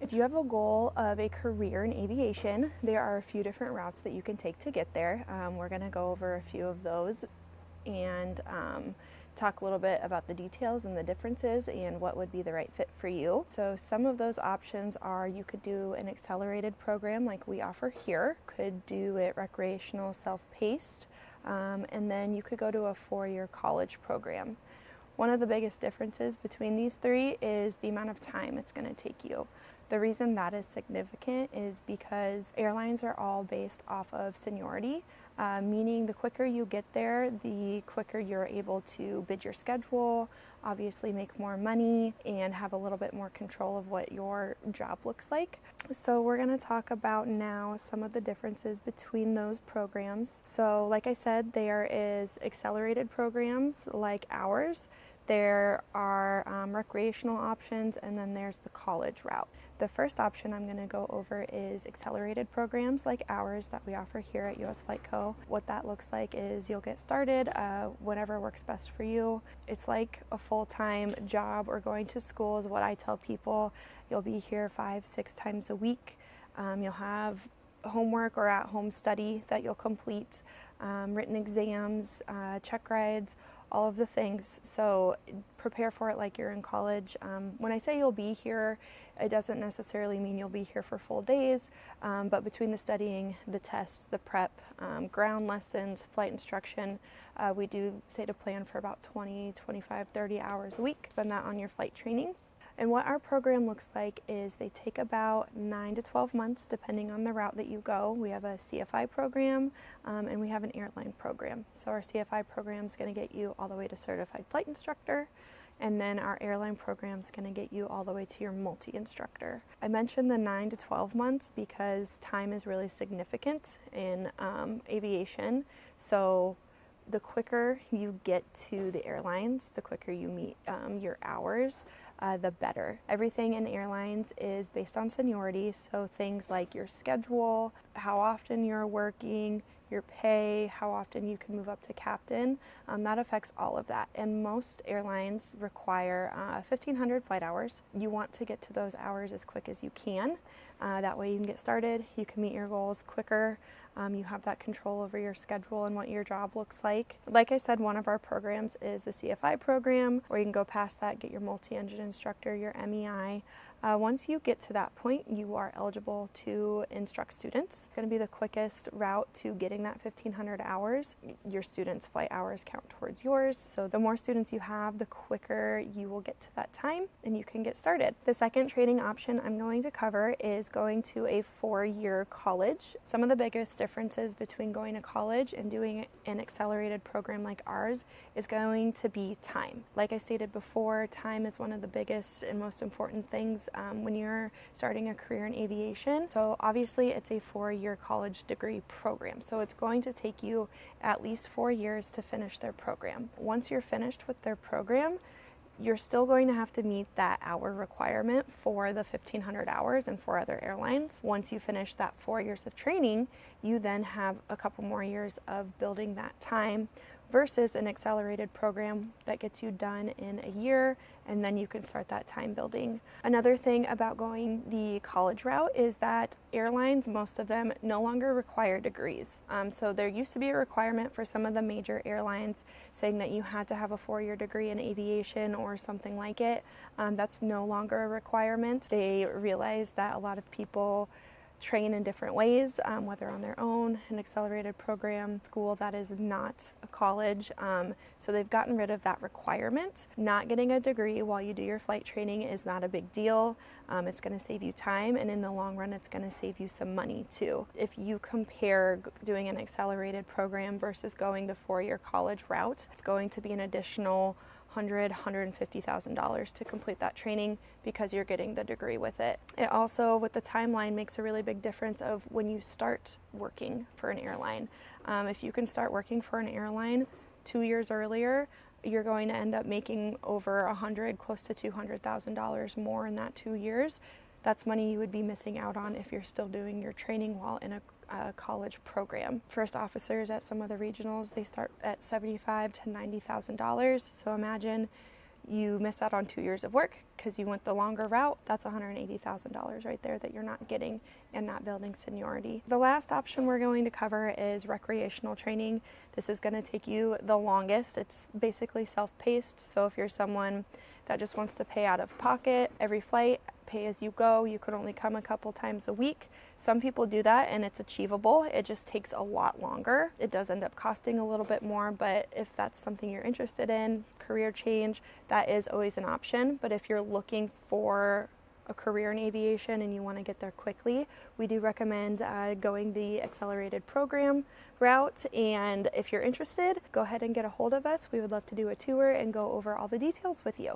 If you have a goal of a career in aviation, there are a few different routes that you can take to get there. We're going to go over a few of those and talk a little bit about the details and the differences and what would be the right fit for you. So some of those options are you could do an accelerated program like we offer here, could do it recreational self-paced, and then you could go to a 4-year college program. One of the biggest differences between these three is the amount of time it's going to take you. The reason that is significant is because airlines are all based off of seniority, meaning the quicker you get there, the quicker you're able to bid your schedule, obviously make more money, and have a little bit more control of what your job looks like. So we're going to talk about now some of the differences between those programs. So like I said, there is accelerated programs like ours. There are recreational options, and then there's the college route. The first option I'm going to go over is accelerated programs like ours that we offer here at US Flight Co. What that looks like is you'll get started whenever works best for you. It's like a full-time job or going to school is what I tell people. You'll be here 5-6 times a week. You'll have homework or at-home study that you'll complete, written exams, check rides, all of the things. So prepare for it like you're in college. When I say you'll be here, it doesn't necessarily mean you'll be here for full days, but between the studying, the tests, the prep, ground lessons, flight instruction, we do say to plan for about 20, 25, 30 hours a week. Spend that on your flight training. And what our program looks like is they take about 9 to 12 months depending on the route that you go. We have a CFI program and we have an airline program. So our CFI program is going to get you all the way to certified flight instructor, and then our airline program is going to get you all the way to your multi-instructor. I mentioned the 9 to 12 months because time is really significant in aviation. So the quicker you get to the airlines, the quicker you meet your hours, the better. Everything in airlines is based on seniority, so things like your schedule, how often you're working, your pay, how often you can move up to captain, that affects all of that. And most airlines require 1,500 flight hours. You want to get to those hours as quick as you can. That way you can get started, you can meet your goals quicker. You have that control over your schedule and what your job looks like. Like I said, one of our programs is the CFI program, where you can go past that, get your multi-engine instructor, your MEI. Once you get to that point, you are eligible to instruct students. It's going to be the quickest route to getting that 1,500 hours. Your students' flight hours count towards yours, so the more students you have, the quicker you will get to that time and you can get started. The second training option I'm going to cover is going to a 4-year college. Some of the biggest differences between going to college and doing an accelerated program like ours is going to be time. Like I stated before, time is one of the biggest and most important things when you're starting a career in aviation. So obviously it's a 4-year college degree program. So it's going to take you at least 4 years to finish their program. Once you're finished with their program, you're still going to have to meet that hour requirement for the 1,500 hours and for other airlines. Once you finish that 4 years of training, you then have a couple more years of building that time versus an accelerated program that gets you done in a year, and then you can start that time building. Another thing about going the college route is that airlines, most of them, no longer require degrees. So there used to be a requirement for some of the major airlines saying that you had to have a 4-year degree in aviation or something like it. That's no longer a requirement. They realized that a lot of people train in different ways, whether on their own, an accelerated program, school that is not a college. So they've gotten rid of that requirement. Not getting a degree while you do your flight training is not a big deal. It's going to save you time, and in the long run, it's going to save you some money too. If you compare doing an accelerated program versus going the 4-year college route, it's going to be an additional $150,000 to complete that training because you're getting the degree with it. It also, with the timeline, makes a really big difference of when you start working for an airline. If you can start working for an airline 2 years earlier, you're going to end up making over close to $200,000 more in that 2 years. That's money you would be missing out on if you're still doing your training while in a college program. First officers at some of the regionals, they start at $75,000 to $90,000. So imagine you miss out on 2 years of work because you went the longer route. That's $180,000 right there that you're not getting and not building seniority. The last option we're going to cover is recreational training. This is going to take you the longest. It's basically self-paced, so if you're someone that just wants to pay out of pocket every flight, pay as you go, you could only come a couple times a week. Some people do that and it's achievable. It just takes a lot longer. It does end up costing a little bit more, but if that's something you're interested in, career change, that is always an option. But if you're looking for a career in aviation and you want to get there quickly, we do recommend going the accelerated program route. And if you're interested, go ahead and get a hold of us. We would love to do a tour and go over all the details with you.